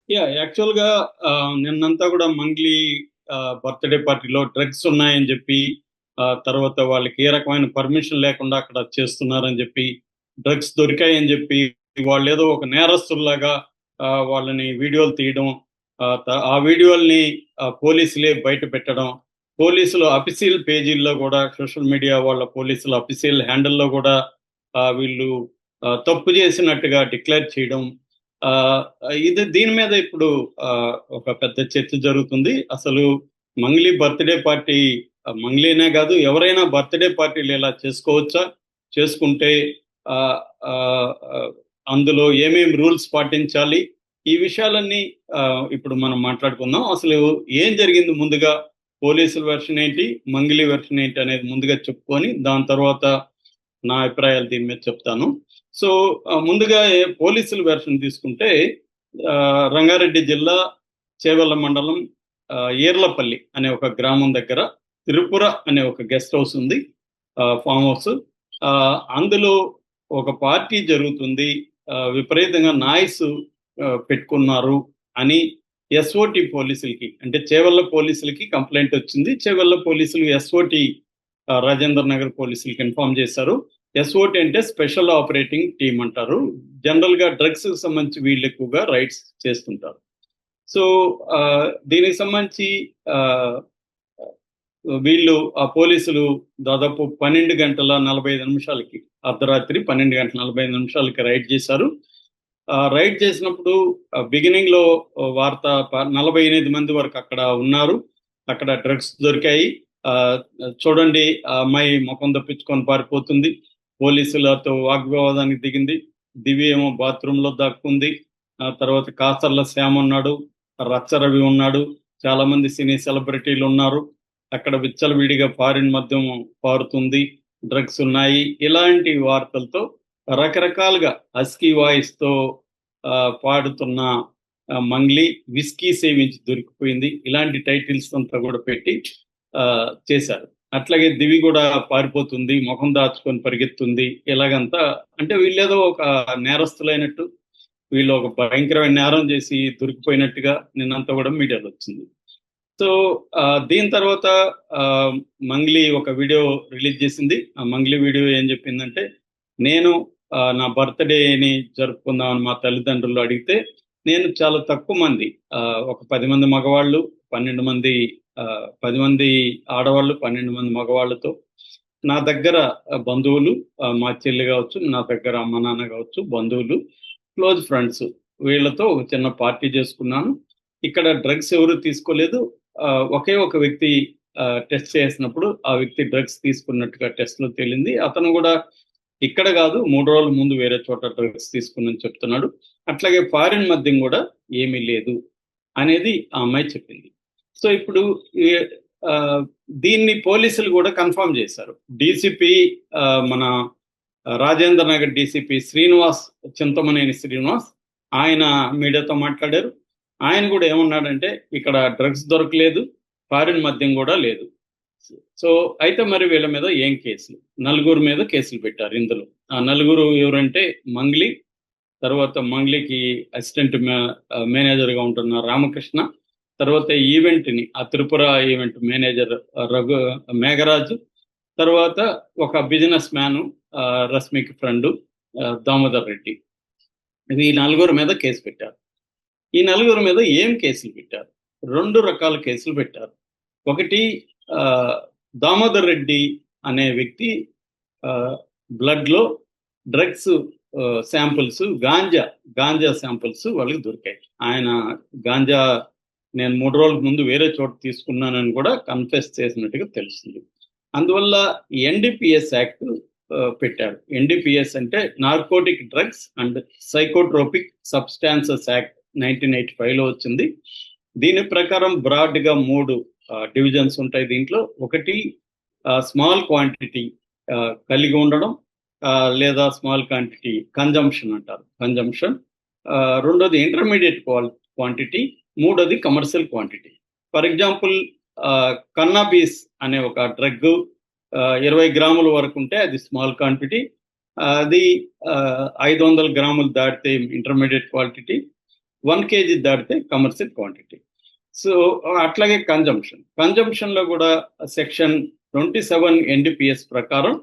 యాక్చువల్‌గా నిన్నంతా కూడా మంగ్లీ బర్త్‌డే పార్టీలో డ్రగ్స్ ఉన్నాయని జెప్పి, తర్వాత వాళ్ళకి ఏ రకమైన పర్మిషన్ లేకుండా అక్కడ చేస్తున్నారని జెప్పి, డ్రగ్స్ దొరికాయని జెప్పి, వాళ్ళేదో ఒక నేరస్తుల్లాగా వాళ్ళని వీడియోలు తీయడం, ఆ వీడియోల్ని పోలీసులే బయట పెట్టడం, పోలీసులు అఫీషియల్ పేజీల్లో గూడా సోషల్ మీడియా వాళ్ళ పోలీసుల అఫీషియల్ హ్యాండిల్‌లో గూడా వీళ్ళు తప్పు జేసినట్టుగా డిక్లేర్ చేయడం. ఆహ్, దీని మీద ఇప్పుడు ఒక పెద్ద చర్చ జరుగుతుంది. అసలు మంగ్లీ బర్త్‌డే పార్టీ మంగ్లీనే గాదు, ఎవరైనా బర్త్‌డే పార్టీలు ఇలా చేసుకోవచ్చా? చేసుకుంటే ఆహ్, ఆహ్, ఆహ్, అందులో ఏమేమి రూల్స్ పాటించాలి? ఈ విషయాలన్నీ ఇప్పుడు మనం మాట్లాడుకుందాం. అసలు ఏం జరిగింది ముందుగా? పోలీసుల వెర్షన్ ఏంటి? మంగ్లీ వెర్షన్ ఏంటి? అనేది ముందుగా చెప్పుకొని, దాని తర్వాత నా అభిప్రాయాలు దీని మీద చెప్తాను. సో, ముందుగా పోలీసుల వెర్షన్ తీసుకుంటే రంగారెడ్డి జిల్లా చేవెళ్ల మండలం ఈర్లపల్లి అనే ఒక గ్రామం దగ్గర త్రిపుర అనే ఒక గెస్ట్ హౌస్ ఉంది. Farm house. అందులో ఒక పార్టీ జరుగుతుంది. విపరీతంగా నాయిస్ పెట్టుకున్నారు అని ఎస్ఓటి పోలీసులకి, అంటే చేవెళ్ల పోలీసులకి కంప్లెయింట్ వచ్చింది. చేవెళ్ల పోలీసులు ఎస్ఓటి రాజేంద్ర నగర్ పోలీసులకి ఇన్ఫార్మ్ చేశారు. ఎస్ఓటి అంటే స్పెషల్ ఆపరేటింగ్ టీమ్ అంటారు. జనరల్‌గా డ్రగ్స్‌కి సంబంధించి వీళ్ళు ఎక్కువగా రైడ్స్ చేస్తుంటారు. సో, దీనికి సంబంధించి ఆహ్, వీళ్ళు ఆ పోలీసులు దాదాపు 12 గంటల 45 నిమిషాలకి, అర్ధరాత్రి 12 గంటల 45 నిమిషాలకి రైడ్ చేశారు. రైడ్ చేసినప్పుడు బిగినింగ్‌లో వార్త 48 మంది వరకు అక్కడ ఉన్నారు. అక్కడ డ్రగ్స్ దొరికాయి. ఆహ్, చూడండి, ఆ అమ్మాయి మొఖం తప్పించుకొని పారిపోతుంది. పోలీసులతో వాగ్వివాదానికి దిగింది. దివ్య ఏమో బాత్రూమ్‌లో దాక్కుంది. ఆ తర్వాత కాసర్ల శ్యామ్ ఉన్నాడు. రచ్చ రవి ఉన్నాడు. చాలామంది సినీ సెలబ్రిటీలున్నారు. అక్కడ విచ్చలవిడిగా ఫారిన్ మద్యం పారుతుంది. డ్రగ్స్ ఉన్నాయి. ఇలాంటి వార్తలతో రకరకాలుగా హస్కీ వాయిస్‌తో పాడుతున్న మంగ్లీ విస్కీ సేవించి దొరికిపోయింది. ఇలాంటి టైటిల్స్ అంతా కూడా పెట్టి చేశారు. అట్లాగే దివి కూడా పారిపోతుంది, మొహం దాచుకొని పరిగెత్తుంది. ఇలాగంతా అంటే వీళ్ళేదో ఒక నేరస్తులైనట్టు, వీళ్ళు ఒక భయంకరమైన నేరం చేసి దొరికిపోయినట్టుగా నిన్నంతా కూడా మీడియాలో వచ్చింది. సో, దీని తర్వాత మంగ్లీ ఒక వీడియో రిలీజ్ చేసింది. ఆ మంగ్లీ వీడియో ఏం చెప్పిందంటే, నేను నా బర్త్‌డేని జరుపుకుందామని మా తల్లిదండ్రులు అడిగితే, నేను చాలా తక్కువ మంది, ఒక 10 మంది మగవాళ్ళు, 12 మంది 10 మంది ఆడవాళ్ళు, 12 మంది మగవాళ్ళతో నా దగ్గర బంధువులు, మా చెల్లి గావచ్చు, నా దగ్గర అమ్మ, నాన్న గావచ్చు, బంధువులు, క్లోజ్ ఫ్రెండ్స్, వీళ్ళతో ఒక చిన్న పార్టీ చేసుకున్నాను. ఇక్కడ డ్రగ్స్ ఎవరు తీసుకోలేదు. ఒకే ఒక వ్యక్తి టెస్ట్ చేసినప్పుడు ఆ వ్యక్తి డ్రగ్స్ తీసుకున్నట్టుగా టెస్ట్‌లో తేలింది. అతను గూడా ఇక్కడ గాదు, 3 రోజుల ముందు వేరే చోట డ్రగ్స్ తీసుకున్నానని చెప్తున్నాడు. అట్లాగే ఫారిన్ మద్యం గూడా ఏమీ లేదు అనేది ఆ అమ్మాయి చెప్పింది. సో, ఇప్పుడు ఈ దీన్ని పోలీసులు గూడా కన్ఫర్మ్ చేశారు. డీసీపీ మన రాజేంద్ర నగర్ డీసీపీ శ్రీనివాస్, చింతమనేని శ్రీనివాస్, ఆయన మీడియాతో మాట్లాడారు. ఆయన గూడా ఏమన్నాడంటే, ఇక్కడ డ్రగ్స్ దొరకలేదు, ఫారిన్ మద్యం గూడా లేదు. సో, అయితే మరి వీళ్ళ మీద ఏం కేసులు? నలుగురు మీద కేసులు పెట్టారు ఇందులో. ఆ నలుగురు ఎవరంటే మంగ్లీ, తర్వాత మంగ్లీకి అసిస్టెంట్ మేనేజర్‌గా ఉంటున్న రామకృష్ణ, తర్వాత ఈవెంట్‌ని, ఆ త్రిపుర ఈవెంట్ మేనేజర్ మేఘరాజు, తర్వాత ఒక బిజినెస్ మ్యాను, రష్మికి ఫ్రెండు, దామోదర్ రెడ్డి. ఈ నలుగురు మీద కేసు పెట్టారు. ఈ నలుగురు మీద ఏం కేసులు పెట్టారు? 2 రకాల కేసులు పెట్టారు. ఒకటి, ఆహ్, దామోదర్ రెడ్డి అనే వ్యక్తి ఆహ్, బ్లడ్‌లో డ్రగ్స్ శాంపిల్స్, గాంజా శాంపిల్స్ వాళ్ళకి దొరికాయి. ఆయన గాంజా నేను 3 రోజుల ముందు వేరే చోట తీసుకున్నానని కూడా కన్ఫెస్ చేసినట్టుగా తెలుస్తుంది. అందువల్ల ఎన్‌డీపీఎస్ యాక్ట్ పెట్టారు. ఎన్‌డీపీఎస్ అంటే narcotic drugs and psychotropic substances act 1985లో వచ్చింది. దీని ప్రకారం బ్రాడ్‌గా 3 డివిజన్స్ ఉంటాయి దీంట్లో. ఒకటి, స్మాల్ క్వాంటిటీ కలిగి ఉండడం, లేదా స్మాల్ క్వాంటిటీ కన్జంప్షన్ అంటారు. కన్జంప్షన్. రెండోది ఇంటర్మీడియేట్ క్వాంటిటీ. మూడోది కమర్షియల్ క్వాంటిటీ. ఫర్ ఎగ్జాంపుల్, కన్నాబీస్ అనే ఒక డ్రగ్ 20 గ్రాముల వరకు ఉంటే అది స్మాల్ క్వాంటిటీ. అది 500 గ్రాములు దాటితే ఇంటర్మీడియేట్ క్వాంటిటీ. 1 కేజీ దాటితే కమర్షియల్ క్వాంటిటీ. సో అట్లాగే కన్జంప్షన్‌లో కూడా సెక్షన్ 27 ఎన్‌డీపీఎస్ ప్రకారం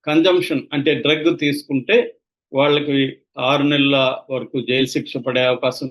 కన్జంప్షన్ అంటే డ్రగ్ తీసుకుంటే వాళ్ళకి 6 నెలల వరకు జైలు శిక్ష పడే అవకాశం